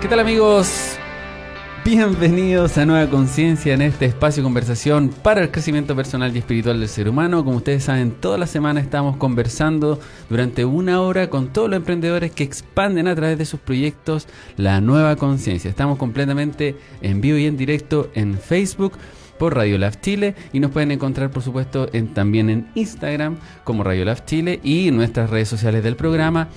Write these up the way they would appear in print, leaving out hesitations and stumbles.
¿Qué tal, amigos? Bienvenidos a Nueva Conciencia, en este espacio de conversación para el crecimiento personal y espiritual del ser humano. Como ustedes saben, toda la semana estamos conversando durante una hora con todos los emprendedores que expanden a través de sus proyectos la nueva conciencia. Estamos completamente en vivo y en directo en Facebook por Radiolab Chile, y nos pueden encontrar, por supuesto, también en Instagram como Radiolab Chile, y en nuestras redes sociales del programa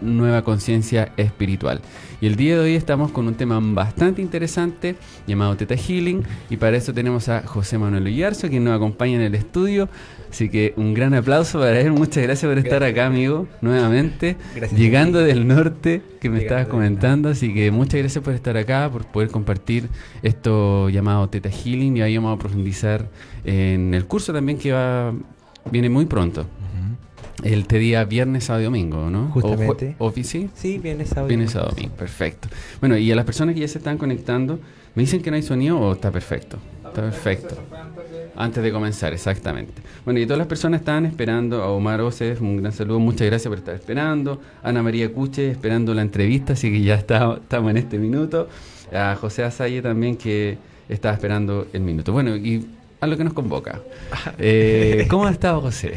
@Nueva Conciencia Espiritual. Y el día de hoy estamos con un tema bastante interesante llamado Theta Healing, y para eso tenemos a José Manuel Oyarzo, quien nos acompaña en el estudio. Así que un gran aplauso para él. Muchas gracias por estar acá, amigo, nuevamente. Gracias. Llegando del norte, que me estabas comentando. Así que muchas gracias por estar acá, por poder compartir esto llamado Theta Healing. Y ahí vamos a profundizar en el curso también que viene muy pronto. El día viernes, sábado y domingo, ¿no? Justamente. ¿Sí? Sí, viernes, sábado y domingo. Viernes, sábado y domingo, perfecto. Bueno, y a las personas que ya se están conectando, ¿me dicen que no hay sonido o está perfecto? Está perfecto. Antes de comenzar, exactamente. Bueno, y todas las personas estaban esperando. A Omar Oces, un gran saludo, muchas gracias por estar esperando. Ana María Cuche, esperando la entrevista, así que ya estamos en este minuto. A José Azaye también, que estaba esperando el minuto. Bueno, y a lo que nos convoca. ¿Cómo ha estado, José?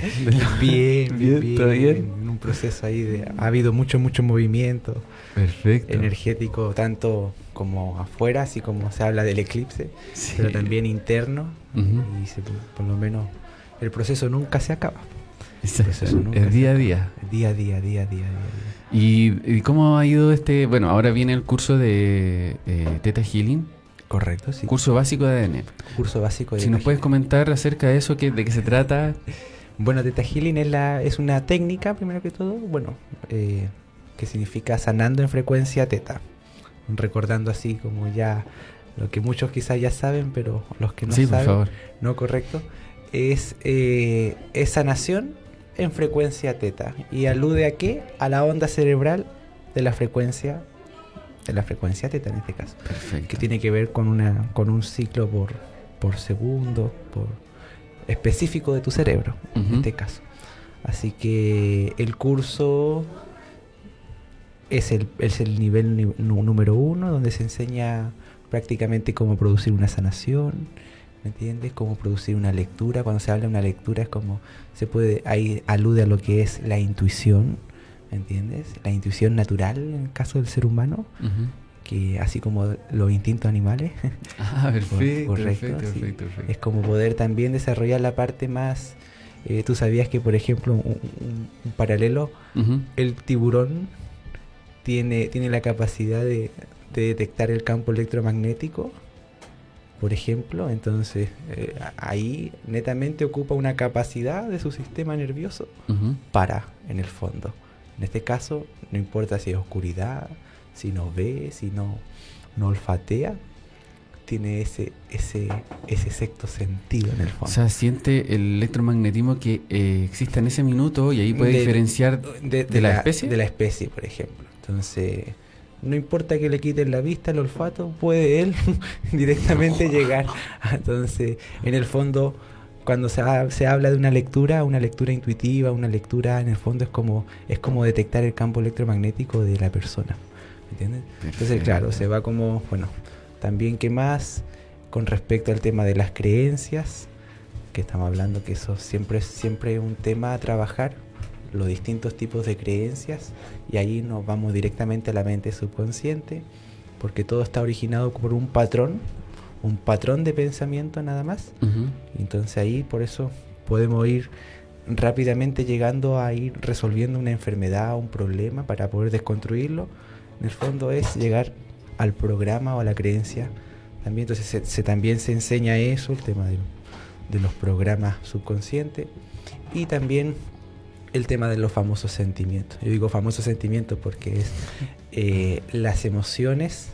Bien. ¿Todo bien? En un proceso ahí ha habido mucho movimiento. Perfecto. Energético, tanto como afuera, así como se habla del eclipse, sí, pero también interno. Y por lo menos el proceso nunca se acaba. El día a día. Día a día. ¿Y cómo ha ido bueno, ahora viene el curso de Theta Healing? Correcto, sí. Curso básico de ADN. Curso básico de Si nos puedes comentar acerca de eso, de qué se trata. Bueno, Theta Healing es una técnica, primero que todo, que significa sanando en frecuencia teta. Recordando así como ya lo que muchos quizás ya saben, pero los que no saben, por favor. No, correcto. Es sanación en frecuencia teta. ¿Y alude a qué? A la onda cerebral de la frecuencia teta en este caso. Perfecto. Que tiene que ver con un ciclo por segundo, específico de tu cerebro, en este caso. Así que el curso es el nivel número 1, donde se enseña prácticamente cómo producir una sanación, ¿me entiendes? Cómo producir una lectura. Cuando se habla de una lectura es como ahí alude a lo que es la intuición, ¿me entiendes? La intuición natural en el caso del ser humano, que así como los instintos animales. Perfecto. Perfecto. Es como poder también desarrollar la parte más. Tú sabías que, por ejemplo, un paralelo, el tiburón tiene la capacidad de detectar el campo electromagnético, por ejemplo. Entonces ahí netamente ocupa una capacidad de su sistema nervioso en el fondo. En este caso, no importa si es oscuridad, si no ve, si no olfatea, tiene ese sexto sentido en el fondo. O sea, siente el electromagnetismo que existe en ese minuto, y ahí puede diferenciar de la especie. De la especie, por ejemplo. Entonces, no importa que le quiten la vista, el olfato, puede él directamente llegar. Entonces, en el fondo, cuando se habla de una lectura intuitiva, una lectura, en el fondo es como detectar el campo electromagnético de la persona. ¿Me entiendes? Entonces, claro, se va como, también qué más con respecto al tema de las creencias, que estamos hablando que eso siempre es un tema a trabajar, los distintos tipos de creencias, y ahí nos vamos directamente a la mente subconsciente, porque todo está originado por un patrón de pensamiento nada más. Entonces ahí por eso podemos ir rápidamente llegando a ir resolviendo una enfermedad, un problema, para poder desconstruirlo. En el fondo es llegar al programa o a la creencia también. Entonces también se enseña eso, el tema de los programas subconscientes, y también el tema de los famosos sentimientos. Yo digo famosos sentimientos porque es las emociones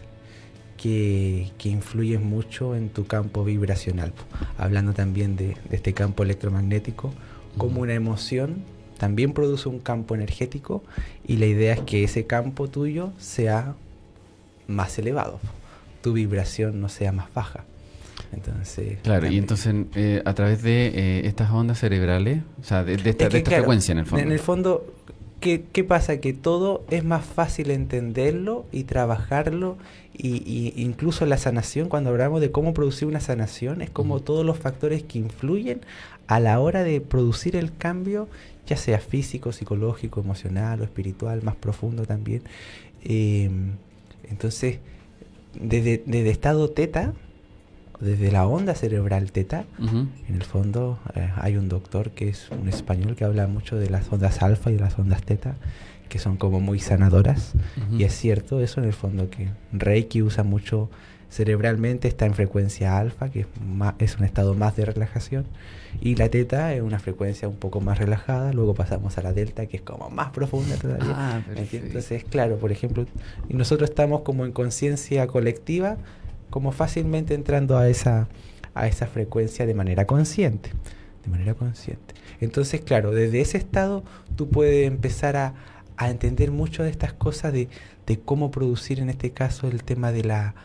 que influyen mucho en tu campo vibracional. Hablando también de este campo electromagnético, como una emoción también produce un campo energético, y la idea es que ese campo tuyo sea más elevado, tu vibración no sea más baja. Entonces, claro, y entonces a través de estas ondas cerebrales, o sea, de esta frecuencia en el fondo. En el fondo, ¿Qué pasa? Que todo es más fácil entenderlo y trabajarlo, y incluso la sanación, cuando hablamos de cómo producir una sanación, es como todos los factores que influyen a la hora de producir el cambio, ya sea físico, psicológico, emocional o espiritual, más profundo también. Entonces, desde estado teta, desde la onda cerebral teta, en el fondo hay un doctor que es un español que habla mucho de las ondas alfa y de las ondas teta, que son como muy sanadoras, y es cierto eso en el fondo, que Reiki usa mucho cerebralmente, está en frecuencia alfa, que es un estado más de relajación, y la teta es una frecuencia un poco más relajada, luego pasamos a la delta, que es como más profunda todavía. Entonces, claro, por ejemplo, y nosotros estamos como en conciencia colectiva, como fácilmente entrando a esa frecuencia de manera consciente. Entonces, claro, desde ese estado tú puedes empezar a entender mucho de estas cosas, de cómo producir en este caso el tema de la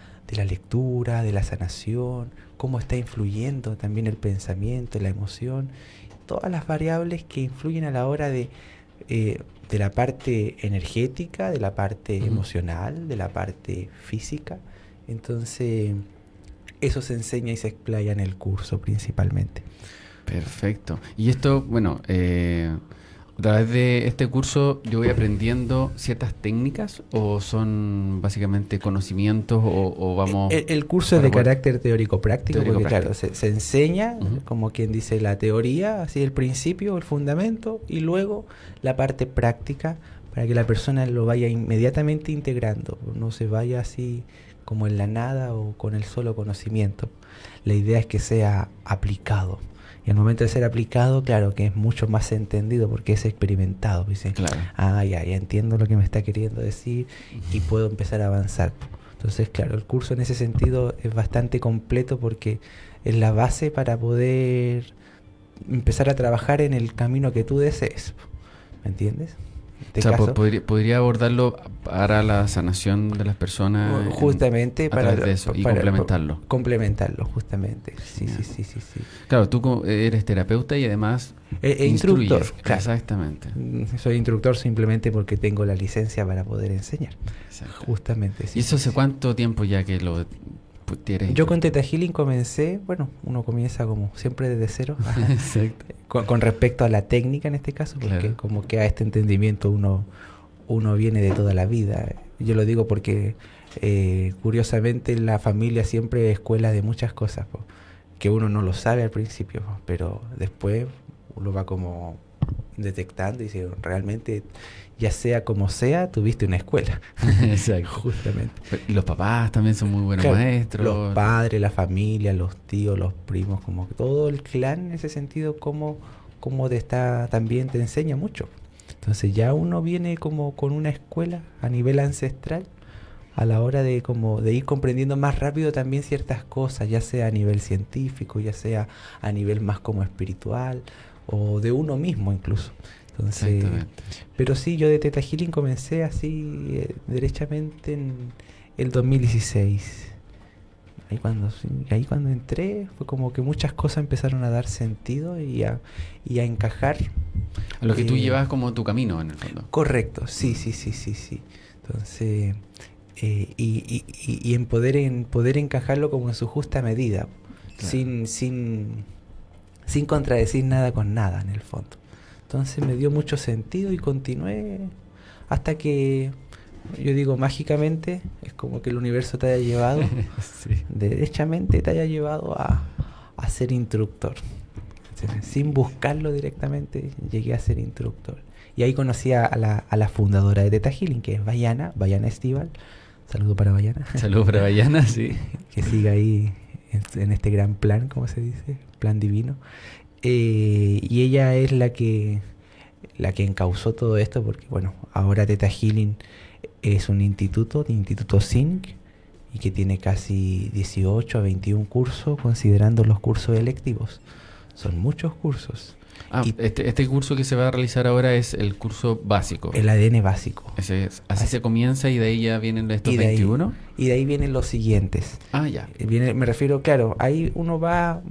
lectura, de la sanación, cómo está influyendo también el pensamiento, la emoción, todas las variables que influyen a la hora de la parte energética, de la parte emocional, de la parte física. Entonces, eso se enseña y se explaya en el curso principalmente. Perfecto. Y esto, bueno, a través de este curso yo voy aprendiendo ciertas técnicas, o son básicamente conocimientos, o vamos... El curso es de carácter teórico-práctico, porque claro, se enseña, como quien dice, la teoría, así el principio, el fundamento, y luego la parte práctica, para que la persona lo vaya inmediatamente integrando, no se vaya así como en la nada o con el solo conocimiento. La idea es que sea aplicado. Y al momento de ser aplicado, claro que es mucho más entendido porque es experimentado. Dice, claro. Ya entiendo lo que me está queriendo decir y puedo empezar a avanzar. Entonces, claro, el curso en ese sentido es bastante completo porque es la base para poder empezar a trabajar en el camino que tú desees. ¿Me entiendes? O sea, podría abordarlo para la sanación de las personas. Justamente a través de eso, y complementarlo. Complementarlo, justamente. Sí. Claro, tú eres terapeuta y además instructor. Claro. Exactamente. Soy instructor simplemente porque tengo la licencia para poder enseñar. Exacto. Justamente. ¿Y eso hace cuánto tiempo ya que lo tienes? Yo con Theta Healing comencé, uno comienza como siempre desde cero. Exacto. Con respecto a la técnica en este caso, porque claro, como que a este entendimiento uno viene de toda la vida. Yo lo digo porque curiosamente la familia siempre es escuela de muchas cosas, que uno no lo sabe al principio, pero después uno va como detectando y dice, realmente, ya sea como sea, tuviste una escuela. Exacto. Justamente. Y los papás también son muy buenos maestros. Los padres, la familia, los tíos, los primos, como todo el clan en ese sentido, como también te enseña mucho. Entonces ya uno viene como con una escuela a nivel ancestral a la hora de ir comprendiendo más rápido también ciertas cosas, ya sea a nivel científico, ya sea a nivel más como espiritual o de uno mismo incluso. Entonces, pero sí, yo de Theta Healing comencé así derechamente en el 2016. Ahí cuando entré fue como que muchas cosas empezaron a dar sentido y a encajar. A lo que tú llevas como tu camino en el fondo. Correcto, sí. Entonces, y en poder encajarlo como en su justa medida, claro, sin contradecir nada con nada en el fondo. Entonces me dio mucho sentido y continué hasta que, yo digo, mágicamente, es como que el universo te haya llevado, sí, derechamente te haya llevado a ser instructor. Sin buscarlo directamente, llegué a ser instructor. Y ahí conocí a la fundadora de Theta Healing, que es Bayana Estival. Saludo para Bayana. Saludo para Bayana, sí. Que siga ahí en este gran plan, como se dice, plan divino. Y ella es la que encauzó todo esto, porque ahora Theta Healing es un instituto SINC, y que tiene casi 18 a 21 cursos, considerando los cursos electivos. Son muchos cursos. Este curso que se va a realizar ahora es el curso básico. El ADN básico. Así se comienza y de ahí ya vienen estos 21. Y de ahí vienen los siguientes. Ya. Me refiero, claro, ahí uno va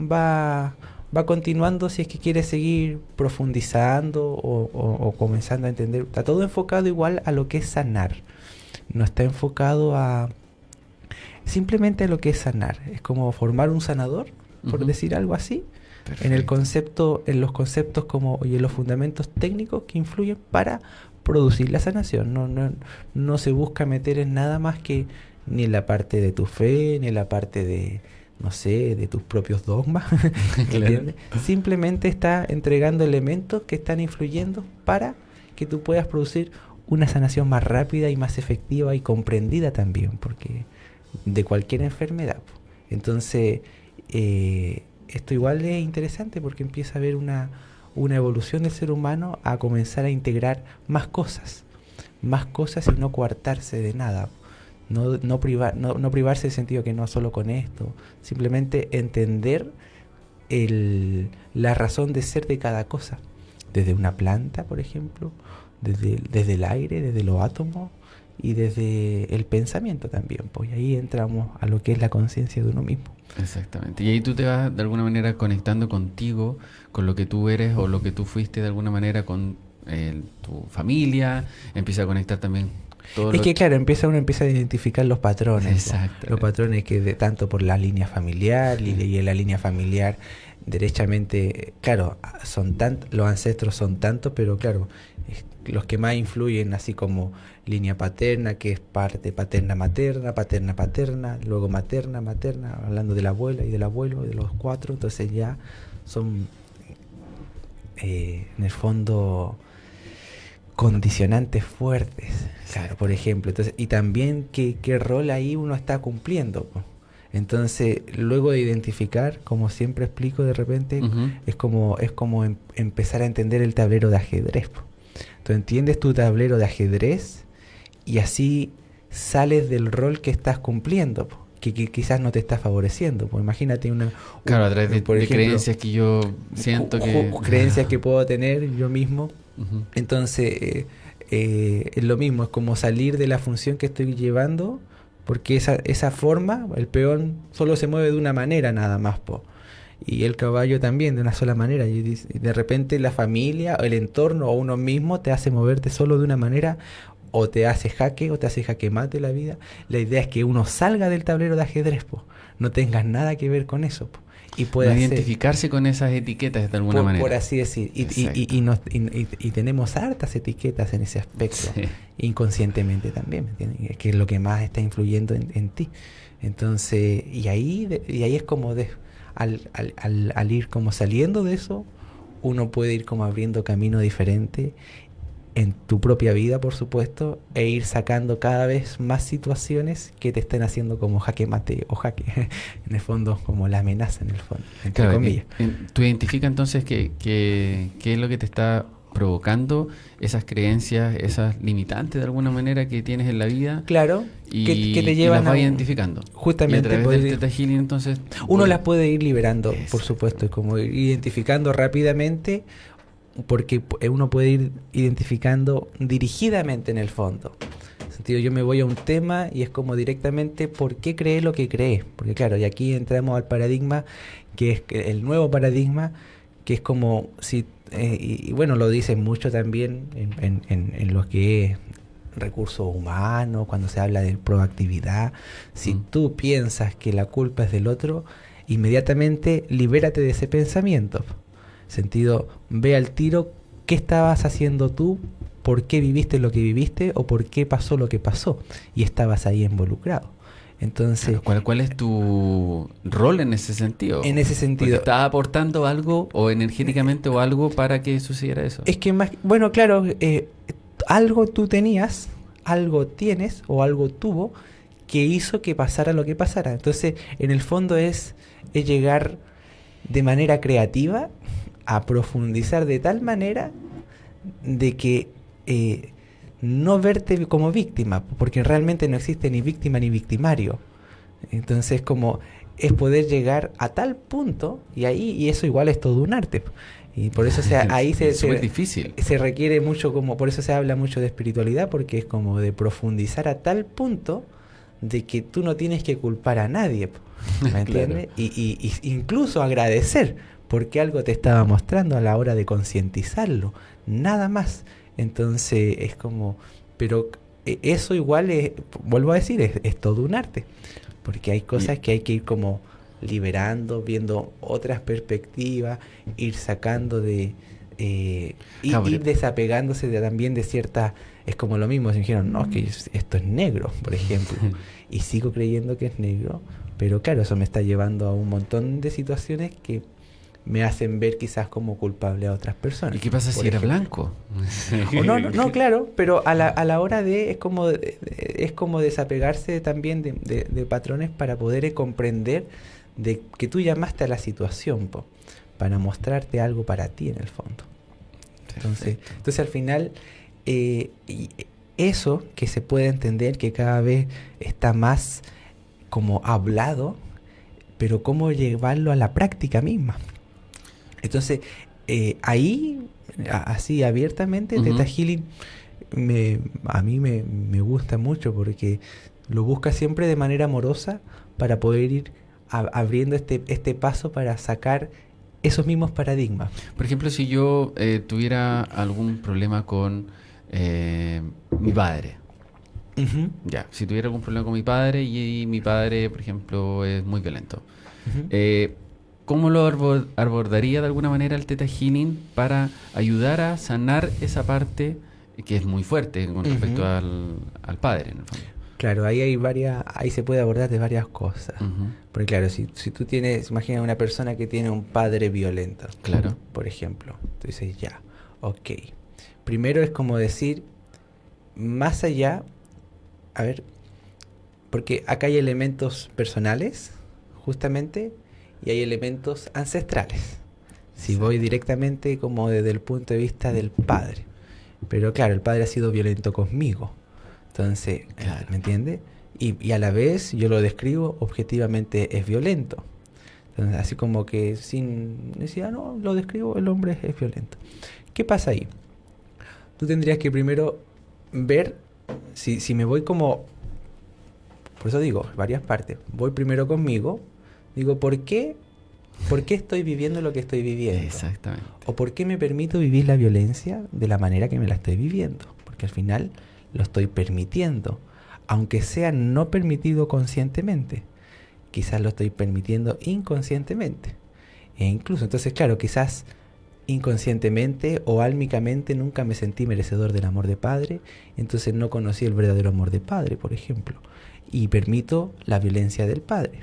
va continuando si es que quiere seguir profundizando o comenzando a entender. Está todo enfocado igual a lo que es sanar. No está enfocado a simplemente a lo que es sanar. Es como formar un sanador, por decir algo así. Perfecto. En los conceptos como y en los fundamentos técnicos que influyen para producir la sanación. No se busca meter en nada más que ni en la parte de tu fe, ni en la parte de, no sé, de tus propios dogmas. ¿Entiendes? Simplemente está entregando elementos que están influyendo para que tú puedas producir una sanación más rápida y más efectiva y comprendida también, porque de cualquier enfermedad. Entonces, esto igual es interesante porque empieza a haber una evolución del ser humano a comenzar a integrar más cosas y no coartarse de nada. No privarse en el sentido que no solo con esto, simplemente entender la razón de ser de cada cosa, desde una planta, por ejemplo, desde el aire, desde los átomos y desde el pensamiento también, pues ahí entramos a lo que es la conciencia de uno mismo. Exactamente, y ahí tú te vas de alguna manera conectando contigo, con lo que tú eres o lo que tú fuiste de alguna manera con tu familia, empieza a conectar también todo. Es que claro, uno empieza a identificar los patrones. Exacto. Los patrones que tanto por la línea familiar y en la línea familiar derechamente, claro, los ancestros son tantos, pero claro, los que más influyen, así como línea paterna, que es parte paterna-materna, paterna-paterna, luego materna-materna, hablando de la abuela y del abuelo, de los 4, entonces ya son, en el fondo, condicionantes fuertes, claro, por ejemplo. Entonces, y también qué rol ahí uno está cumpliendo. Entonces, luego de identificar, como siempre explico de repente, es como empezar a entender el tablero de ajedrez. Tú entiendes tu tablero de ajedrez y así sales del rol que estás cumpliendo, que quizás no te está favoreciendo. Pues imagínate claro, a través de creencias que yo siento creencias que puedo tener yo mismo. Entonces, es lo mismo, es como salir de la función que estoy llevando, porque esa forma, el peón solo se mueve de una manera nada más, y el caballo también de una sola manera, y de repente la familia, el entorno o uno mismo te hace moverte solo de una manera, o te hace jaque mate la vida. La idea es que uno salga del tablero de ajedrez, no tengas nada que ver con eso, y pueda identificarse con esas etiquetas de alguna manera, por así decir, y tenemos hartas etiquetas en ese aspecto, inconscientemente también, ¿me entiendes? Que es lo que más está influyendo en ti. Entonces, y ahí es como al ir como saliendo de eso, uno puede ir como abriendo camino diferente en tu propia vida, por supuesto, e ir sacando cada vez más situaciones que te estén haciendo como jaque mate o jaque, en el fondo, como la amenaza en el fondo, entre comillas. Tú identificas entonces qué es lo que te está provocando esas creencias, esas limitantes de alguna manera que tienes en la vida. Claro, que te llevan y las vas identificando. Justamente. Y a través del Theta Healing, entonces, uno las puede ir liberando, por supuesto, como ir identificando rápidamente, porque uno puede ir identificando dirigidamente en el fondo. En el sentido, yo me voy a un tema y es como directamente por qué cree lo que cree. Porque claro, y aquí entramos al paradigma, que es el nuevo paradigma, que es como si, y bueno, lo dicen mucho también en lo que es recursos humanos, cuando se habla de proactividad. Si tú piensas que la culpa es del otro, inmediatamente libérate de ese pensamiento. Sentido, ve al tiro qué estabas haciendo tú, por qué viviste lo que viviste o por qué pasó lo que pasó y estabas ahí involucrado. Entonces, ¿cuál es tu rol en ese sentido? En ese sentido, ¿estás aportando algo o energéticamente o algo para que sucediera eso? Es que más, bueno, claro, algo tú tenías, algo tienes o algo tuvo que hizo que pasara lo que pasara. Entonces, en el fondo es llegar de manera creativa a profundizar de tal manera de que no verte como víctima, porque realmente no existe ni víctima ni victimario. Entonces, como es poder llegar a tal punto, y eso igual es todo un arte. Y por eso ahí es muy difícil. Se requiere mucho, como por eso se habla mucho de espiritualidad, porque es como de profundizar a tal punto de que tú no tienes que culpar a nadie, ¿me entiendes? Claro. Y incluso agradecer, porque algo te estaba mostrando a la hora de concientizarlo, nada más. Entonces es como, pero eso igual es, vuelvo a decir, es todo un arte, porque hay cosas que hay que ir como liberando, viendo otras perspectivas, ir sacando de... ir desapegándose también de ciertas... Es como lo mismo, se me dijeron, no, es que esto es negro, por ejemplo, y sigo creyendo que es negro, pero claro, eso me está llevando a un montón de situaciones que me hacen ver quizás como culpable a otras personas. ¿Y qué pasa si era blanco? O no, claro, pero a la hora de es como desapegarse también de patrones para poder comprender de que tú llamaste a la situación, para mostrarte algo para ti en el fondo. Entonces al final, y eso que se puede entender que cada vez está más como hablado, pero cómo llevarlo a la práctica misma. Entonces, ahí, así abiertamente, Theta Healing a mí me gusta mucho porque lo busca siempre de manera amorosa para poder ir abriendo este paso para sacar esos mismos paradigmas. Por ejemplo, si yo tuviera algún problema con mi padre. Uh-huh. Ya, si tuviera algún problema con mi padre y mi padre, por ejemplo, es muy violento. Uh-huh. ¿Cómo lo abordaría de alguna manera el Theta Healing para ayudar a sanar esa parte que es muy fuerte con respecto al padre, en el fondo? Claro, ahí se puede abordar de varias cosas. Porque claro, si tú tienes, imagina una persona que tiene un padre violento, claro, por ejemplo, tú dices, ya, ok. Primero es como decir, más allá, a ver, porque acá hay elementos personales, justamente, y hay elementos ancestrales. Si voy directamente como desde el punto de vista del padre. Pero claro, el padre ha sido violento conmigo. Entonces, claro, ¿me entiendes? Y a la vez yo lo describo objetivamente es violento. Entonces, así como que sin necesidad, no, lo describo, el hombre es violento. ¿Qué pasa ahí? Tú tendrías que primero ver si me voy como... Por eso digo, varias partes. Voy primero conmigo, digo, ¿por qué estoy viviendo lo que estoy viviendo? Exactamente. ¿O por qué me permito vivir la violencia de la manera que me la estoy viviendo? Porque al final lo estoy permitiendo, aunque sea no permitido conscientemente. Quizás lo estoy permitiendo inconscientemente. E incluso, entonces, claro, quizás inconscientemente o álmicamente nunca me sentí merecedor del amor de padre, entonces no conocí el verdadero amor de padre, por ejemplo, y permito la violencia del padre.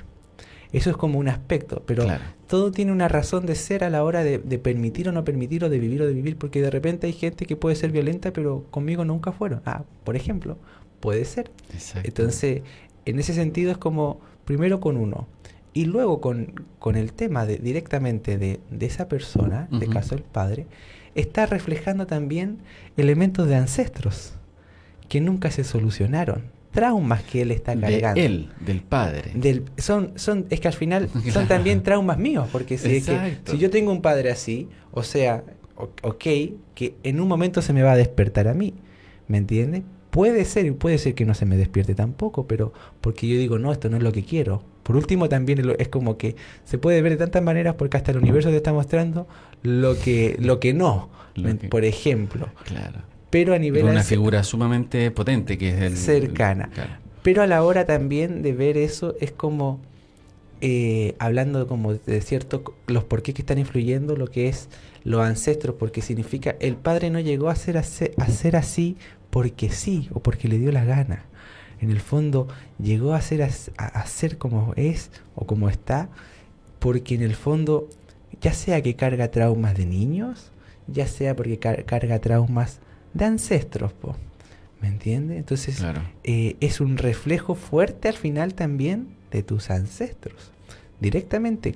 Eso es como un aspecto, pero claro, todo tiene una razón de ser a la hora de permitir o no permitir, o de vivir, porque de repente hay gente que puede ser violenta, pero conmigo nunca fueron. Por ejemplo, puede ser. Exacto. Entonces, en ese sentido es como, primero con uno, y luego con el tema directamente de esa persona, de caso el padre, está reflejando también elementos de ancestros que nunca se solucionaron. Traumas que él está cargando. De él, del padre. Es que al final son también traumas míos, porque si yo tengo un padre así, o sea, que en un momento se me va a despertar a mí, ¿me entiendes? Puede ser que no se me despierte tampoco, pero porque yo digo, no, esto no es lo que quiero. Por último, también es como que se puede ver de tantas maneras, porque hasta el universo te está mostrando lo que no, por ejemplo. Claro. Pero a nivel... Una figura sumamente potente que es cercana. Claro. Pero a la hora también de ver eso es como hablando como de cierto los porqués que están influyendo lo que es los ancestros, porque significa el padre no llegó a ser así porque sí o porque le dio la gana. En el fondo llegó a ser como es o como está porque en el fondo ya sea que carga traumas de niños, ya sea porque carga traumas de ancestros, ¿me entiendes? Entonces claro, es un reflejo fuerte al final también de tus ancestros, directamente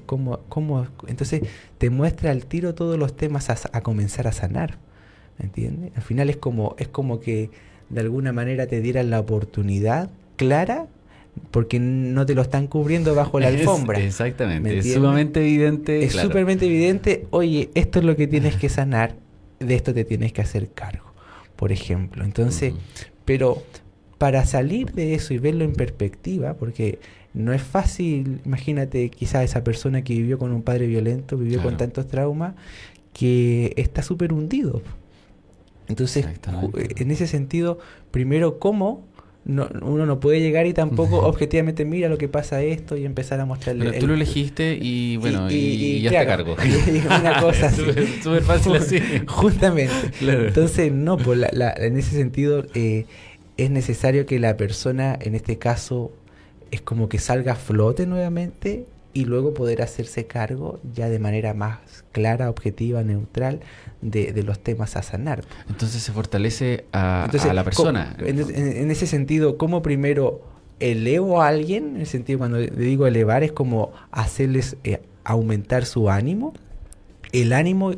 entonces te muestra al tiro todos los temas a comenzar a sanar, ¿me entiendes? Al final es como que de alguna manera te dieran la oportunidad clara, porque no te lo están cubriendo bajo la alfombra. Exactamente, es sumamente evidente. Es sumamente evidente, oye, esto es lo que tienes que sanar, de esto te tienes que hacer cargo. Por ejemplo, entonces, pero para salir de eso y verlo en perspectiva, porque no es fácil, imagínate quizás esa persona que vivió con un padre violento, vivió con tantos traumas, que está súper hundido. Entonces, en ese sentido, primero, ¿cómo? Uno no puede llegar y tampoco objetivamente mira lo que pasa esto y empezar a mostrarle. Bueno, tú lo elegiste y bueno, y ya está cargo. Y una cosa así. Súper fácil así. Justamente. Claro. Entonces, no, pues en ese sentido es necesario que la persona, en este caso, es como que salga a flote nuevamente y luego poder hacerse cargo ya de manera más clara, objetiva, neutral de los temas a sanar. Entonces se fortalece a la persona. En ese sentido, ¿cómo primero elevo a alguien? En el sentido, cuando le digo elevar, es como hacerles aumentar su ánimo. El ánimo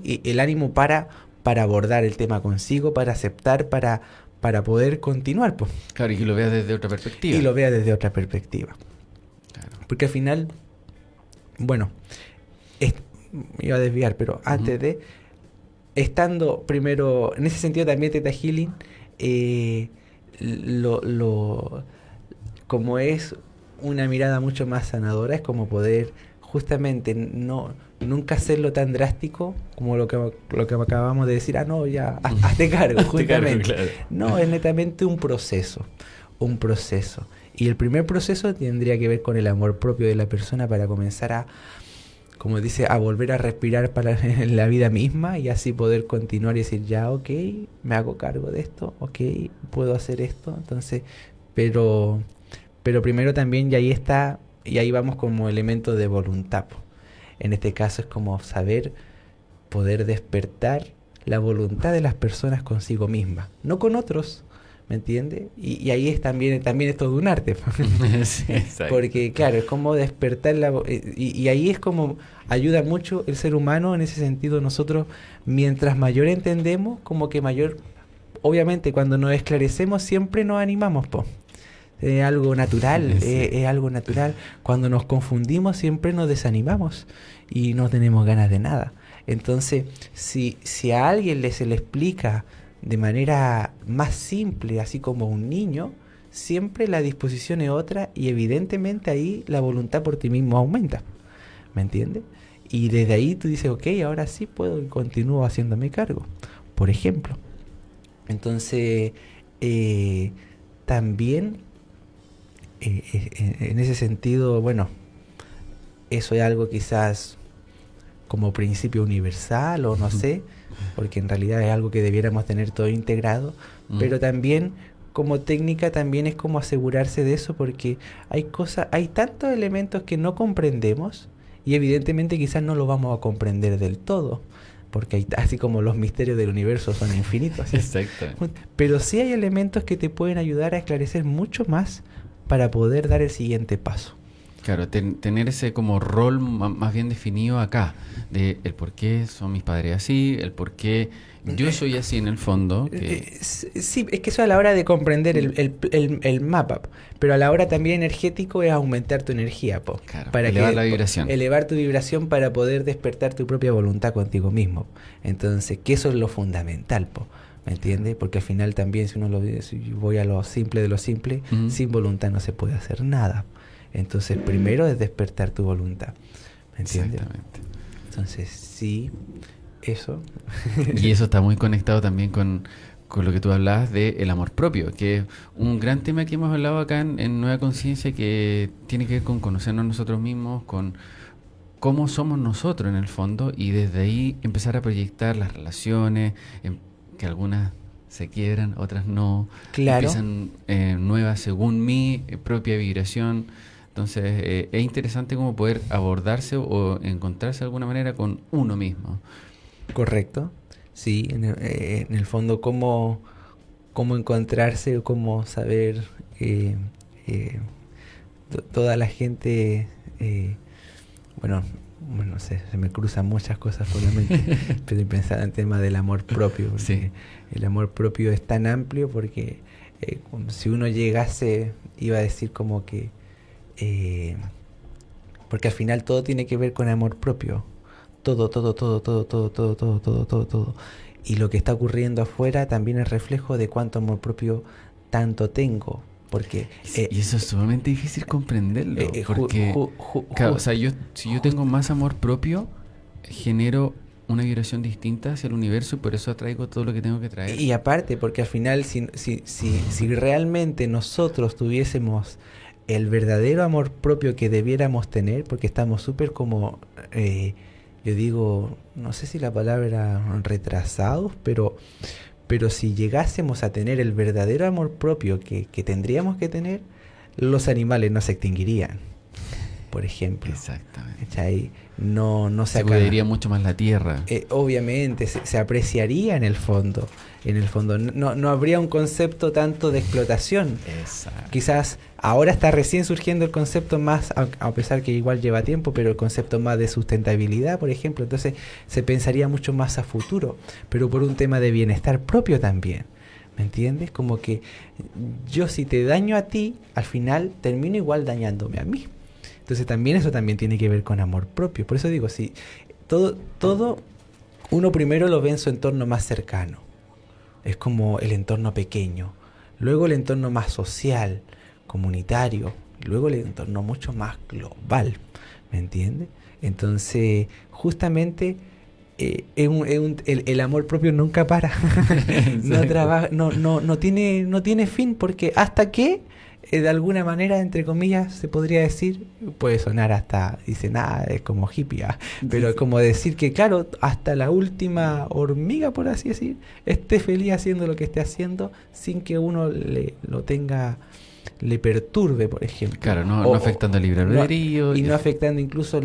para abordar el tema consigo, para aceptar, para poder continuar. Pues. Claro, y que lo veas desde otra perspectiva. Y lo veas desde otra perspectiva. Claro. Porque al final, bueno, me iba a desviar, pero antes de, estando primero, en ese sentido también Theta Healing, como es una mirada mucho más sanadora, es como poder justamente nunca hacerlo tan drástico como lo que acabamos de decir, ya, hazte cargo, justamente. Claro. No, es netamente un proceso. Y el primer proceso tendría que ver con el amor propio de la persona para comenzar a, como dice, a volver a respirar en la vida misma y así poder continuar y decir, ya, ok, me hago cargo de esto, ok, puedo hacer esto. Entonces, pero primero también, y ahí está, y ahí vamos como elemento de voluntad. En este caso es como saber poder despertar la voluntad de las personas consigo mismas, no con otros. ¿Me entiendes? Y ahí es también es todo un arte. Sí, exacto. Porque, claro, es como despertar y ahí es como ayuda mucho el ser humano en ese sentido. Nosotros, mientras mayor entendemos, como que mayor, obviamente, cuando nos esclarecemos siempre nos animamos, es algo natural, Sí. es algo natural. Cuando nos confundimos siempre nos desanimamos y no tenemos ganas de nada. Entonces, si a alguien se le explica de manera más simple, así como un niño, siempre la disposición es otra y evidentemente ahí la voluntad por ti mismo aumenta. ¿Me entiendes? Y desde ahí tú dices, ok, ahora sí puedo y continúo haciéndome cargo. Por ejemplo. Entonces, también, en ese sentido, bueno, eso es algo quizás como principio universal o no sé, porque en realidad es algo que debiéramos tener todo integrado, pero también como técnica también es como asegurarse de eso, porque hay tantos elementos que no comprendemos y evidentemente quizás no lo vamos a comprender del todo, porque así como los misterios del universo son infinitos. Exacto. Pero sí hay elementos que te pueden ayudar a esclarecer mucho más para poder dar el siguiente paso. Claro, tener ese como rol más bien definido acá, de el por qué son mis padres así, el por qué yo soy así en el fondo. Sí, es que eso a la hora de comprender el mapa, pero a la hora también energético es aumentar tu energía, Claro, para elevar la vibración. Elevar tu vibración para poder despertar tu propia voluntad contigo mismo. Entonces, que eso es lo fundamental, ¿me entiendes? Porque al final también si voy a lo simple de lo simple, sin voluntad no se puede hacer nada. Entonces, primero es despertar tu voluntad. ¿Me entiendes? Exactamente. Entonces, sí, eso. Y eso está muy conectado también con lo que tú hablabas del amor propio, que es un gran tema que hemos hablado acá en Nueva Conciencia, que tiene que ver con conocernos a nosotros mismos, con cómo somos nosotros en el fondo, y desde ahí empezar a proyectar las relaciones, que algunas se quiebran, otras no. Claro. Empiezan nuevas según mi propia vibración. Entonces es interesante como poder abordarse o encontrarse de alguna manera con uno mismo. Correcto. Sí, en el fondo cómo encontrarse, cómo saber toda la gente, bueno, no sé, se me cruzan muchas cosas por la mente, pero pensar en el tema del amor propio, porque Sí. el amor propio es tan amplio porque si uno llegase, iba a decir como que, porque al final todo tiene que ver con amor propio, todo. Y lo que está ocurriendo afuera también es reflejo de cuánto amor propio tanto tengo. Porque y eso es sumamente difícil comprenderlo. Porque, claro, o sea, si yo tengo más amor propio, genero una vibración distinta hacia el universo y por eso atraigo todo lo que tengo que traer. Y aparte, porque al final, si realmente nosotros tuviésemos el verdadero amor propio que debiéramos tener, porque estamos súper como, yo digo, no sé si la palabra era retrasados, pero si llegásemos a tener el verdadero amor propio que tendríamos que tener, los animales no se extinguirían, por ejemplo. Exactamente. ¿Cachai? No se cuidaría mucho más la tierra. Obviamente, se apreciaría en el fondo. No habría un concepto tanto de explotación. Exacto. Quizás ahora está recién surgiendo el concepto más, a pesar que igual lleva tiempo, pero el concepto más de sustentabilidad, por ejemplo. Entonces se pensaría mucho más a futuro, pero por un tema de bienestar propio también. ¿Me entiendes? Como que yo si te daño a ti, al final termino igual dañándome a mí. Entonces también eso también tiene que ver con amor propio. Por eso digo, si todo uno primero lo ve en su entorno más cercano. Es como el entorno pequeño. Luego el entorno más social, comunitario. Luego el entorno mucho más global. ¿Me entiendes? Entonces, justamente el amor propio nunca para. No tiene fin, porque hasta que de alguna manera, entre comillas, se podría decir, puede sonar hasta, dice nada, es como hippie, pero es como decir que, claro, hasta la última hormiga, por así decir, esté feliz haciendo lo que esté haciendo sin que uno le perturbe, por ejemplo. Claro, no afectando el libre albedrío. Y no afectando incluso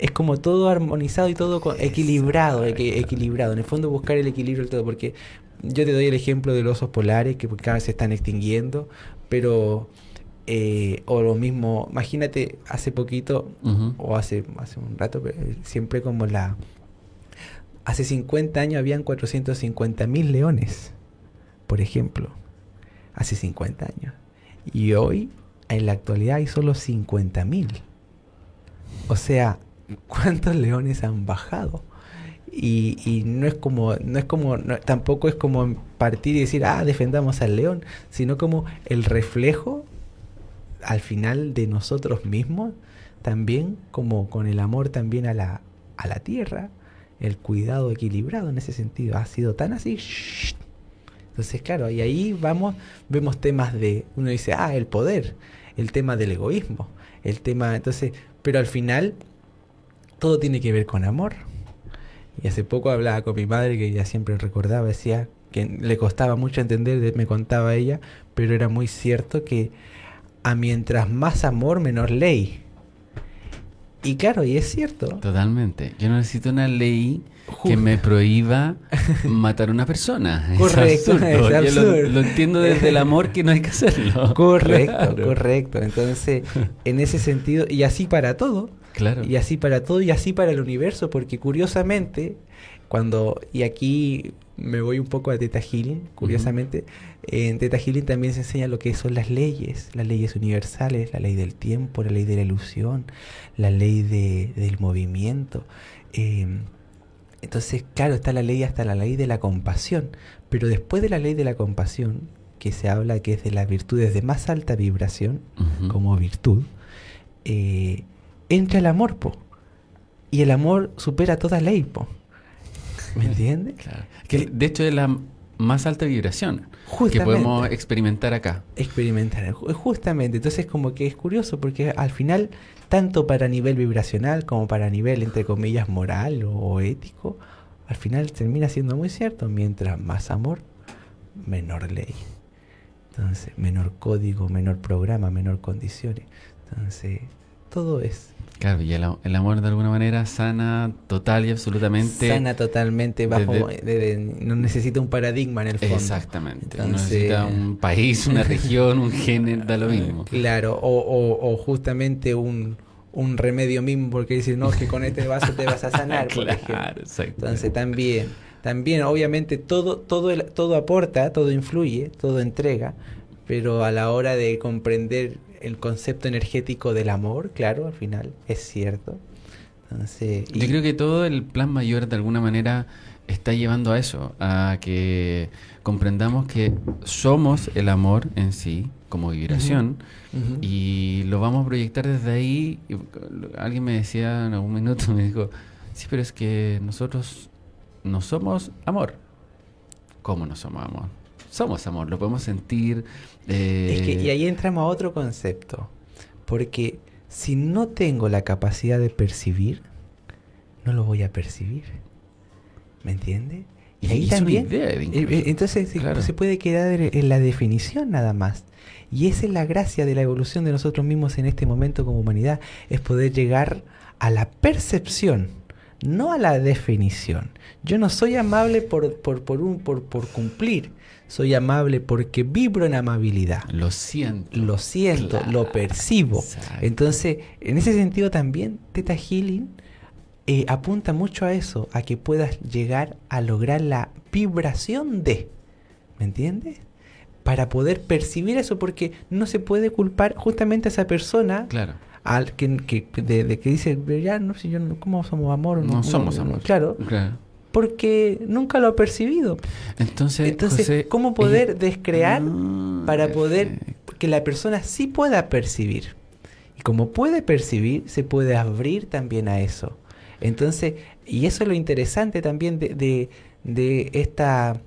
es como todo armonizado y todo equilibrado. En el fondo buscar el equilibrio del todo, porque yo te doy el ejemplo de los osos polares que cada vez se están extinguiendo, pero o lo mismo, imagínate hace poquito, o hace un rato, pero siempre como hace 50 años habían 450.000 leones, por ejemplo, hace 50 años, y hoy en la actualidad hay solo 50.000. O sea, ¿cuántos leones han bajado? Y tampoco es como partir y decir, defendamos al león, sino como el reflejo al final de nosotros mismos, también como con el amor también a la tierra, el cuidado equilibrado en ese sentido, ha sido tan así. Entonces, claro, y ahí vemos temas uno dice, el poder, el tema del egoísmo, entonces, pero al final todo tiene que ver con amor. Y hace poco hablaba con mi madre, que ella siempre recordaba, decía que le costaba mucho entender, me contaba ella, pero era muy cierto que a mientras más amor, menor ley. Y claro, y es cierto. Totalmente. Yo no necesito una ley que me prohíba matar a una persona. Correcto, es absurdo. Yo lo entiendo desde el amor, que no hay que hacerlo. Correcto, claro. Correcto. Entonces, en ese sentido, y así para todo. Claro. Y así para todo, y así para el universo, porque curiosamente, y aquí me voy un poco a Theta Healing, curiosamente, en Theta Healing también se enseña lo que son las leyes universales, la ley del tiempo, la ley de la ilusión, la ley del movimiento. Entonces, claro, está hasta la ley de la compasión, pero después de la ley de la compasión, que se habla que es de las virtudes de más alta vibración, como virtud, entra el amor, y el amor supera toda ley, ¿me entiendes? Claro. Que de hecho es la más alta vibración justamente, que podemos experimentar acá. Justamente. Entonces como que es curioso, porque al final, tanto para nivel vibracional como para nivel, entre comillas, moral o ético, al final termina siendo muy cierto. Mientras más amor, menor ley. Entonces, menor código, menor programa, menor condiciones. Entonces, todo es... Claro, y el amor de alguna manera sana total y absolutamente. Sana totalmente, no necesita un paradigma en el fondo. Exactamente. Entonces, no necesita un país, una región, un género, da lo mismo. Claro, o justamente un remedio mismo, porque decir, no, que con este vaso te vas a sanar, por ejemplo. Entonces también obviamente todo aporta, todo influye, todo entrega, pero a la hora de comprender el concepto energético del amor, claro, al final es cierto. Entonces, yo creo que todo el plan mayor de alguna manera está llevando a eso, a que comprendamos que somos el amor en sí, como vibración, Ujú. y lo vamos a proyectar desde ahí. Y alguien me decía en algún minuto, me dijo, sí, pero es que nosotros no somos amor. ¿Cómo no somos amor? Somos amor, lo podemos sentir. Y ahí entramos a otro concepto. Porque si no tengo la capacidad de percibir, no lo voy a percibir. ¿Me entiende? Y ahí es también. una idea, incluso. Entonces Claro. se puede quedar en la definición nada más. Y esa es la gracia de la evolución de nosotros mismos en este momento como humanidad. Es poder llegar a la percepción, no a la definición. Yo no soy amable por cumplir. Soy amable porque vibro en amabilidad. Lo siento. Lo siento, Claro, lo percibo. exacto. Entonces, en ese sentido también, Theta Healing apunta mucho a eso, a que puedas llegar a lograr la vibración de, ¿me entiendes? Para poder percibir eso, porque no se puede culpar justamente a esa persona Claro. al que dice, ya no, si yo no, ¿cómo somos amor? No somos amor. Claro, Claro. porque nunca lo ha percibido. Entonces, José, ¿cómo poder descrear para poder perfecto. que la persona sí pueda percibir? Y como puede percibir, se puede abrir también a eso. Entonces, y eso es lo interesante también de esta,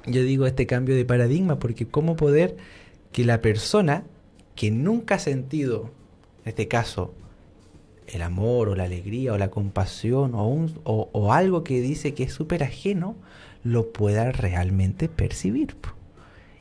yo digo, este cambio de paradigma, porque cómo poder que la persona que nunca ha sentido, en este caso, el amor o la alegría o la compasión o algo que dice que es súper ajeno, lo pueda realmente percibir.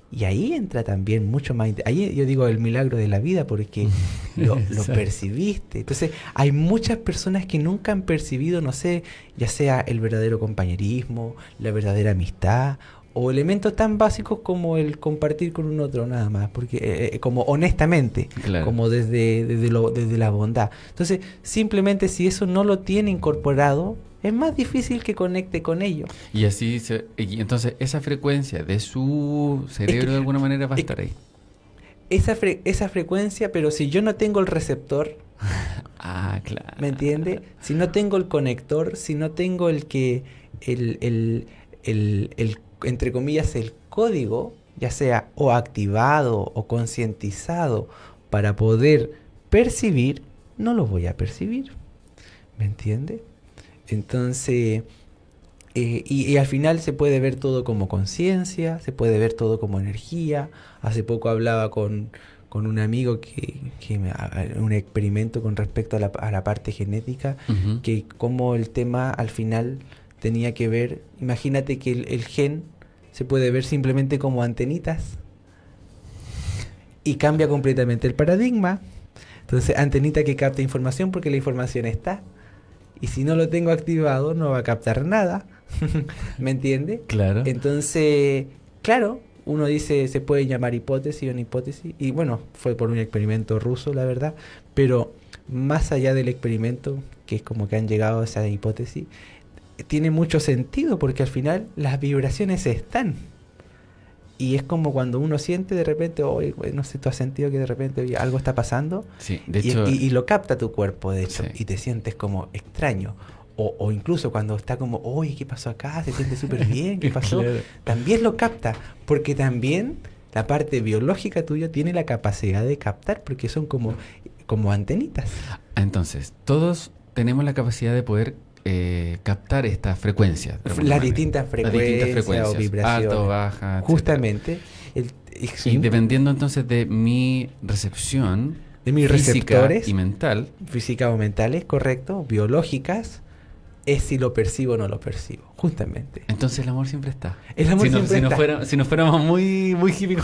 Y ahí entra también mucho más. Ahí yo digo el milagro de la vida, porque lo percibiste. Entonces, hay muchas personas que nunca han percibido, no sé, ya sea el verdadero compañerismo, la verdadera amistad, o elementos tan básicos como el compartir con un otro, nada más, porque como honestamente, Claro. como desde la bondad. Entonces, simplemente si eso no lo tiene incorporado, es más difícil que conecte con ello. Y así, y entonces esa frecuencia de su cerebro de alguna manera va a estar ahí. Esa frecuencia, pero si yo no tengo el receptor, Ah, claro. ¿me entiende? Si no tengo el conector, si no tengo el entre comillas, el código, ya sea o activado o concientizado para poder percibir, no lo voy a percibir. ¿Me entiende? Entonces, y al final se puede ver todo como conciencia, se puede ver todo como energía. Hace poco hablaba con un amigo un experimento con respecto a la parte genética, Ujú. que como el tema al final tenía que ver, imagínate que el gen se puede ver simplemente como antenitas y cambia completamente el paradigma. Entonces, antenita que capta información porque la información está. Y si no lo tengo activado, no va a captar nada. ¿Me entiende? Claro. Entonces, claro, uno dice, se puede llamar hipótesis o no hipótesis. Y bueno, fue por un experimento ruso, la verdad. Pero más allá del experimento, que es como que han llegado a esa hipótesis, tiene mucho sentido porque al final las vibraciones están. Y es como cuando uno siente de repente, oye, no sé, tú has sentido que de repente oye, algo está pasando. Sí, de hecho. Y lo capta tu cuerpo, de hecho, Sí. y te sientes como extraño. O incluso cuando está como, oye, ¿qué pasó acá? Se siente súper bien, ¿qué pasó? Claro. También lo capta, porque también la parte biológica tuya tiene la capacidad de captar, porque son como antenitas. Entonces, todos tenemos la capacidad de poder captar estas frecuencias. de alguna Las manera. distintas frecuencias o vibraciones. Alto, baja, Justamente. Y dependiendo entonces de mi recepción de mis física receptores y mental, físicas o mentales, correcto, biológicas, es si lo percibo o no lo percibo, justamente. entonces el amor siempre está. El amor siempre está. Si no fuéramos muy hippie,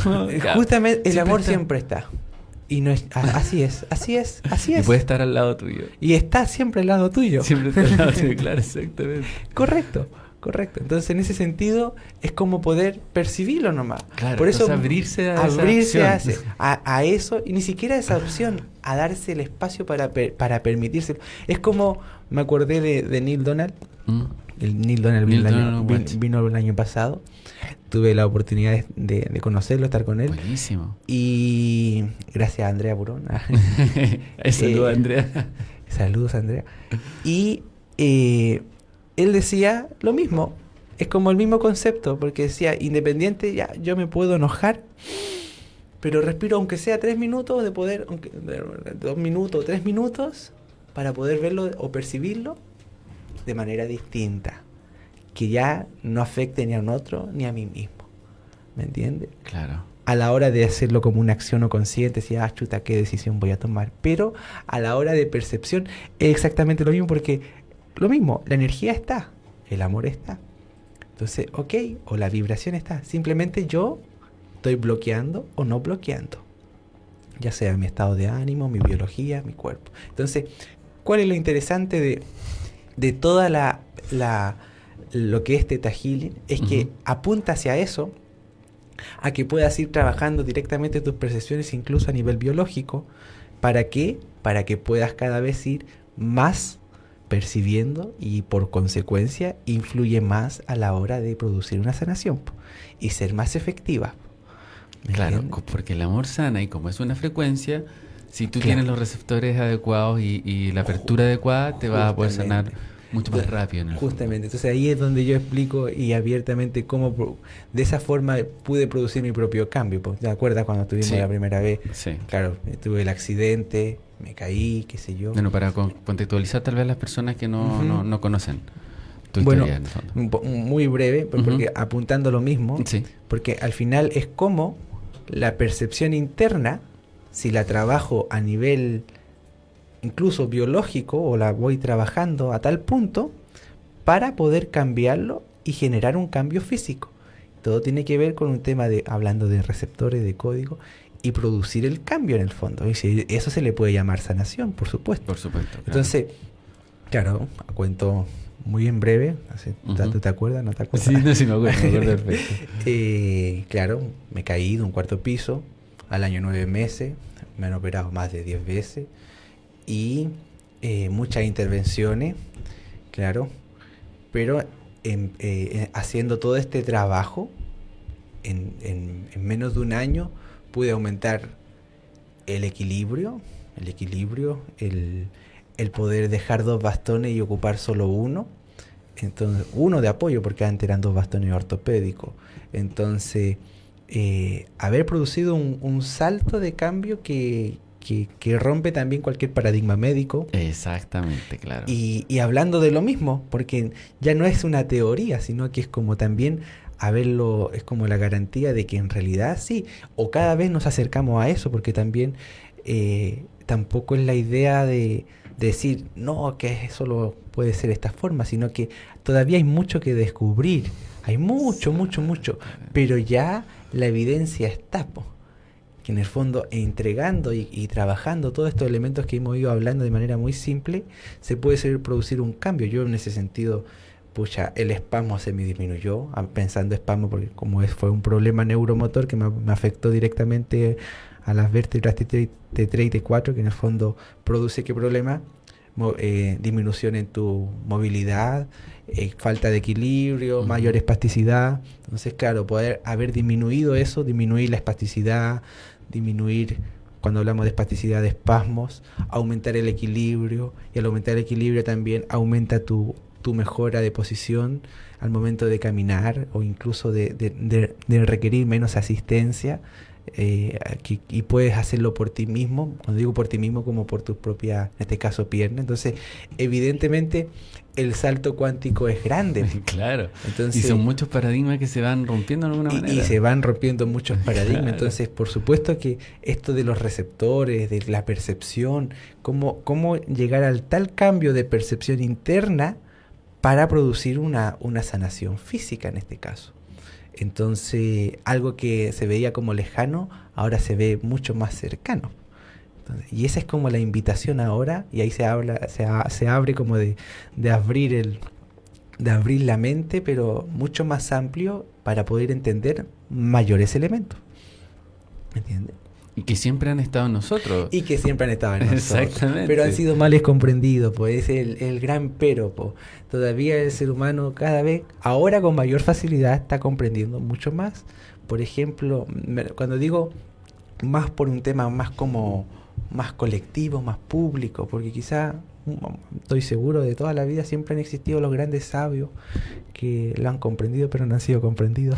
Justamente el amor está. siempre está. Y no es, así es. Y puede estar al lado tuyo. Y está siempre al lado tuyo. Siempre está al lado tuyo, claro, exactamente. Correcto. Entonces, en ese sentido, es como poder percibirlo nomás. Claro, por eso abrirse a esa opción. a eso, y ni siquiera a esa opción, a darse el espacio para permitirse. Es como, me acordé de Neil Donald. El Neil Donald vino el año pasado. Tuve la oportunidad de conocerlo, estar con él. Buenísimo. Y gracias a Andrea Burón. Saludos, Andrea. Saludos, Andrea. Y él decía lo mismo. es como el mismo concepto, porque decía, independiente, ya yo me puedo enojar, pero respiro aunque sea 3 minutos, 2 minutos, 3 minutos, para poder verlo o percibirlo de manera distinta, que ya no afecte ni a un otro ni a mí mismo. ¿Me entiendes? Claro. A la hora de hacerlo como una acción no consciente, si, chuta, ¿qué decisión voy a tomar? Pero a la hora de percepción es exactamente lo mismo, porque lo mismo, la energía está, el amor está. Entonces, ok, o la vibración está. Simplemente yo estoy bloqueando o no bloqueando. Ya sea mi estado de ánimo, mi biología, mi cuerpo. Entonces, ¿cuál es lo interesante de toda lo que es Theta Healing? Es que apunta hacia eso, a que puedas ir trabajando directamente tus percepciones, incluso a nivel biológico. ¿Para qué? Para que puedas cada vez ir más percibiendo y por consecuencia influye más a la hora de producir una sanación y ser más efectiva. Claro, porque el amor sana, y como es una frecuencia, si tú tienes los receptores adecuados y la apertura adecuada, te vas a poder sanar mucho más rápido. Justamente, entonces ahí es donde yo explico y abiertamente cómo de esa forma pude producir mi propio cambio. ¿Te acuerdas cuando estuvimos la primera vez? Sí. Claro, tuve el accidente, me caí, qué sé yo. Bueno, para contextualizar tal vez a las personas que no conocen tu bueno, historia. En el fondo. Muy breve, porque apuntando lo mismo, porque al final es como la percepción interna, si la trabajo a nivel incluso biológico, o la voy trabajando a tal punto para poder cambiarlo y generar un cambio físico. Todo tiene que ver con un tema de, hablando de receptores, de código, y producir el cambio en el fondo. Y eso se le puede llamar sanación, por supuesto. Por supuesto. Claro. Entonces, claro, cuento muy en breve. ¿Tú te acuerdas? ¿No te acuerdas? Sí, me acuerdo perfecto. Claro, me caí de un 4º piso al año 9 meses. Me han operado más de 10 veces. Y muchas intervenciones, claro, pero haciendo todo este trabajo, en menos de un año pude aumentar el equilibrio, el poder dejar 2 bastones y ocupar solo uno. Entonces, uno de apoyo, porque antes eran 2 bastones ortopédicos. Entonces, haber producido un salto de cambio que rompe también cualquier paradigma médico. Exactamente, claro. Y hablando de lo mismo, porque ya no es una teoría, sino que es como también es como la garantía de que en realidad sí, o cada vez nos acercamos a eso, porque también tampoco es la idea de decir, no, que solo puede ser esta forma, sino que todavía hay mucho que descubrir, hay mucho, pero ya la evidencia está, que en el fondo entregando y trabajando todos estos elementos que hemos ido hablando de manera muy simple, se puede producir un cambio. Yo en ese sentido, el espasmo se me disminuyó, pensando espasmo porque fue un problema neuromotor que me afectó directamente a las vértebras T3 y T4, que en el fondo produce ¿qué problema? Disminución en tu movilidad, falta de equilibrio, mayor espasticidad. Entonces, claro, poder haber disminuido eso, disminuir la espasticidad, disminuir, cuando hablamos de espasticidad, de espasmos, aumentar el equilibrio, y al aumentar el equilibrio también aumenta tu mejora de posición al momento de caminar, o incluso de requerir menos asistencia, y puedes hacerlo por ti mismo. Cuando digo por ti mismo, como por tu propia, en este caso, pierna. Entonces, evidentemente, el salto cuántico es grande. Claro. Entonces, y son muchos paradigmas que se van rompiendo de alguna manera. Y se van rompiendo muchos paradigmas. Claro. Entonces, por supuesto que esto de los receptores, de la percepción, cómo llegar al tal cambio de percepción interna para producir una sanación física en este caso. Entonces, algo que se veía como lejano, ahora se ve mucho más cercano. Entonces, y esa es como la invitación ahora, y ahí se abre como de abrir la mente, pero mucho más amplio para poder entender mayores elementos. ¿Me entiendes? Y que siempre han estado en nosotros. Exactamente. Pero han sido males comprendidos, pues es el gran pero. Pues. Todavía el ser humano cada vez, ahora con mayor facilidad, está comprendiendo mucho más. Por ejemplo, cuando digo más por un tema más como más colectivo, más público, porque quizá, estoy seguro, de toda la vida siempre han existido los grandes sabios que lo han comprendido, pero no han sido comprendidos.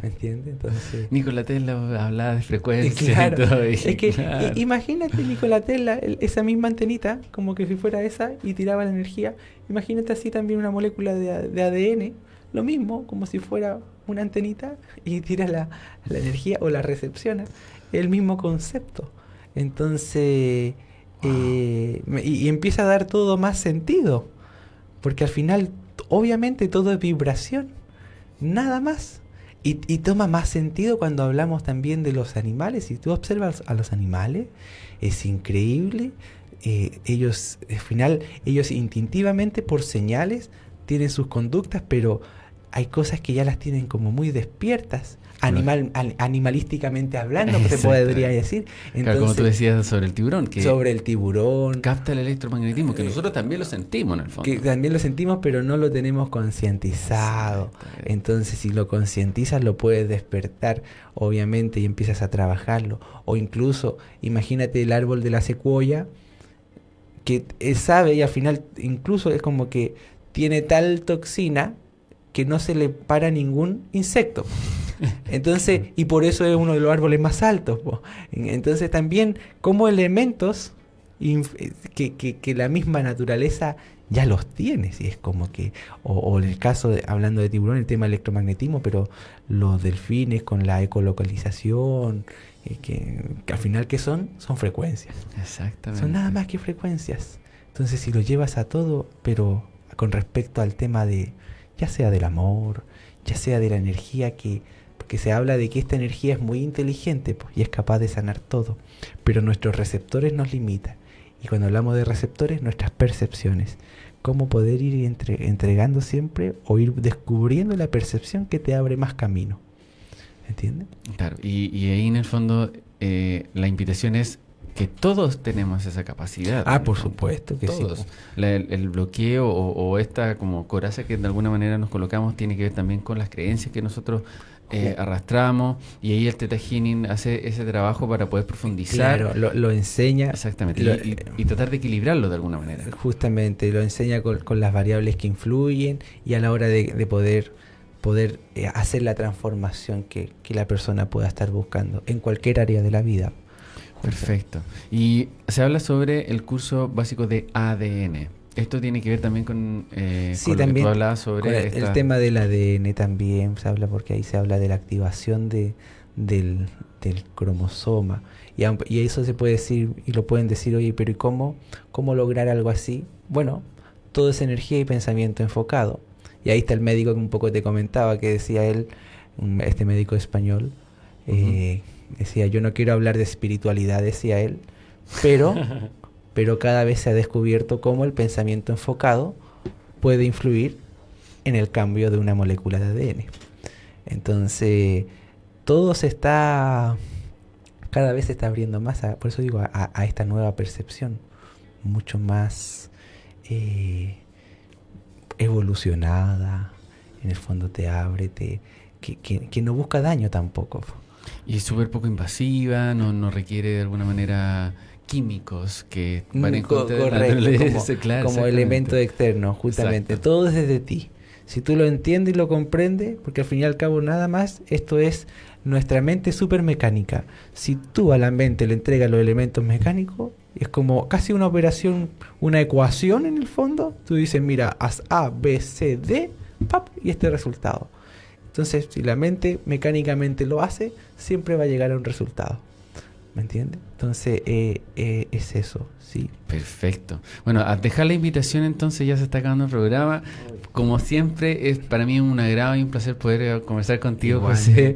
¿Me entiendes? Entonces, Nikola Tesla hablaba de frecuencia claro, y todo. Y, es que claro. imagínate Nikola Tesla, esa misma antenita, como que si fuera esa y tiraba la energía. Imagínate así también una molécula de ADN, lo mismo, como si fuera una antenita y tira la energía o la recepciona. El mismo concepto. Entonces, y empieza a dar todo más sentido, porque al final, obviamente, todo es vibración, nada más. Y toma más sentido cuando hablamos también de los animales. Si tú observas a los animales, es increíble. Ellos, al final, ellos instintivamente, por señales, tienen sus conductas, pero hay cosas que ya las tienen como muy despiertas. Animalísticamente hablando, se podría decir. Entonces, claro, como tú decías sobre el tiburón, que sobre el tiburón capta el electromagnetismo, que nosotros también lo sentimos en el fondo. que también lo sentimos, pero no lo tenemos concientizado. Entonces, si lo concientizas, lo puedes despertar, obviamente, y empiezas a trabajarlo. O incluso, imagínate el árbol de la secuoya, que sabe y al final incluso es como que tiene tal toxina que no se le para ningún insecto. Entonces, y por eso es uno de los árboles más altos, po. Entonces también como elementos que la misma naturaleza ya los tiene, si es como que, o en el caso hablando de tiburón, el tema del electromagnetismo, pero los delfines con la ecolocalización, que al final ¿qué son? Son frecuencias. Exactamente. Son nada más que frecuencias. Entonces si lo llevas a todo, pero con respecto al tema de, ya sea del amor, ya sea de la energía, porque se habla de que esta energía es muy inteligente, pues, y es capaz de sanar todo, pero nuestros receptores nos limitan. Y cuando hablamos de receptores, nuestras percepciones. Cómo poder ir entregando siempre o ir descubriendo la percepción que te abre más camino. ¿Entiendes? Claro, y ahí en el fondo la invitación es que todos tenemos esa capacidad. Ah, por supuesto que todos. sí. El bloqueo o esta como coraza que de alguna manera nos colocamos tiene que ver también con las creencias que nosotros arrastramos, y ahí el Theta Healing hace ese trabajo para poder profundizar. Claro, lo enseña. Exactamente, y tratar de equilibrarlo de alguna manera. Justamente, lo enseña con las variables que influyen y a la hora de poder hacer la transformación que la persona pueda estar buscando en cualquier área de la vida. Perfecto. Y se habla sobre el curso básico de ADN. Esto tiene que ver también con, sí, con también, lo que tú hablabas sobre el tema del ADN también se habla, porque ahí se habla de la activación del cromosoma. Y eso se puede decir, y lo pueden decir, oye, pero ¿y cómo lograr algo así? Bueno, todo es energía y pensamiento enfocado. Y ahí está el médico que un poco te comentaba, que decía él, este médico español, decía, yo no quiero hablar de espiritualidad, decía él, pero cada vez se ha descubierto cómo el pensamiento enfocado puede influir en el cambio de una molécula de ADN. Entonces, todo cada vez se está abriendo más, por eso digo, a esta nueva percepción, mucho más evolucionada, en el fondo te abre, que no busca daño tampoco. Y es súper poco invasiva, no requiere de alguna manera químicos que van en contra de la naturaleza, como elemento externo, justamente. Exacto. Todo es desde ti. Si tú lo entiendes y lo comprendes, porque al fin y al cabo nada más, esto es nuestra mente súper mecánica. Si tú a la mente le entregas los elementos mecánicos, es como casi una operación, una ecuación en el fondo. Tú dices, mira, haz A, B, C, D, ¡pap! Y este resultado. Entonces, si la mente mecánicamente lo hace, siempre va a llegar a un resultado. ¿Me entiendes? Entonces, es eso, sí. Perfecto. Bueno, a dejar la invitación entonces, ya se está acabando el programa. Como siempre, es para mí un agrado y un placer poder conversar contigo, José.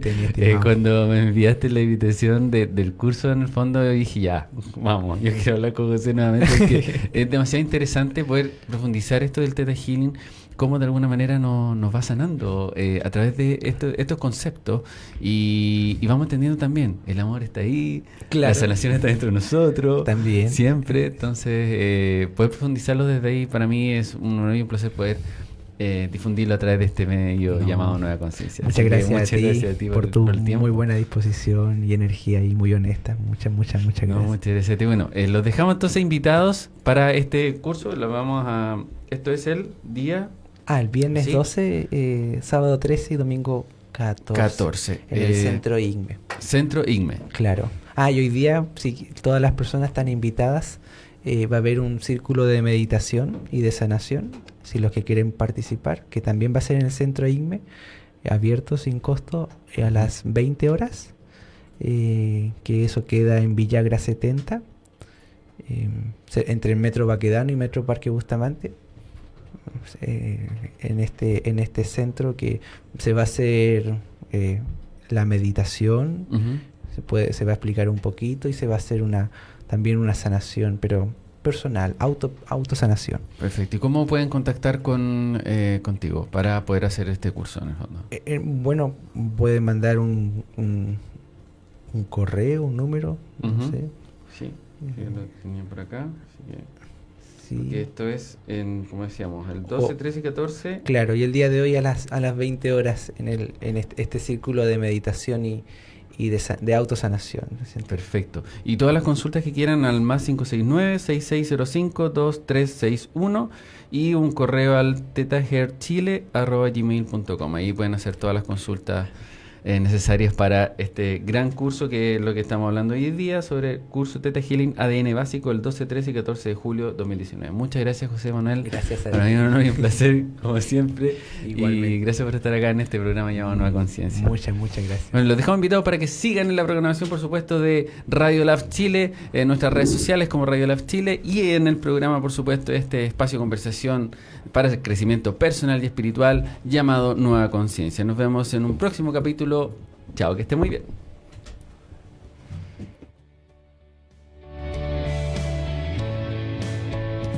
Cuando me enviaste la invitación del curso, en el fondo, yo dije, ya, vamos, yo quiero hablar con José nuevamente, porque es demasiado interesante poder profundizar esto del Theta Healing, cómo de alguna manera nos va sanando a través de estos conceptos, y vamos entendiendo también, el amor está ahí, claro. La sanación está dentro de nosotros, también siempre. Entonces, poder profundizarlo desde ahí, para mí es un honor y un placer poder difundirlo a través de este medio llamado Nueva Conciencia. Muchas gracias a ti por tu el tiempo. muy buena disposición y energía y muy honesta. Muchas gracias. Muchas gracias a ti. Bueno, los dejamos entonces invitados para este curso. Esto es el día... el viernes ¿sí? 12, sábado 13 y domingo 14. En el Centro IGME. Centro IGME. Claro. Y hoy día, sí, todas las personas están invitadas. Va a haber un círculo de meditación y de sanación, si los que quieren participar, que también va a ser en el Centro IGME, abierto sin costo a las 20 horas, que eso queda en Villagra 70, entre el Metro Baquedano y Metro Parque Bustamante. En este centro que se va a hacer la meditación, se va a explicar un poquito y se va a hacer también una sanación, pero personal, autosanación. Perfecto. ¿Y cómo pueden contactar contigo para poder hacer este curso en el fondo? Bueno, pueden mandar un correo, un número, no sé. Sí, lo tenía por acá, así que... Sí. Porque esto es, como decíamos, el 12, 13 y 14. Claro, y el día de hoy a las 20 horas en este círculo de meditación y de autosanación. Perfecto. Y todas las consultas que quieran al más 569-6605-2361 y un correo al tetahearchile@gmail.com. Ahí pueden hacer todas las consultas necesarias para este gran curso que es lo que estamos hablando hoy día sobre el curso Theta Healing ADN básico el 12, 13 y 14 de julio 2019. Muchas gracias, José Manuel. Gracias a ti. Para mí es un honor y un placer, como siempre. Igualmente. Y gracias por estar acá en este programa llamado Nueva Conciencia. Muchas gracias. Bueno, los dejamos invitados para que sigan en la programación, por supuesto, de Radio Lab Chile, en nuestras redes sociales como Radio Lab Chile y en el programa, por supuesto, este espacio de conversación para el crecimiento personal y espiritual llamado Nueva Conciencia. Nos vemos en un próximo capítulo. Chao, que esté muy bien.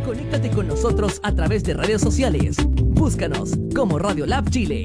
Conéctate con nosotros a través de redes sociales. Búscanos como Radio Lab Chile.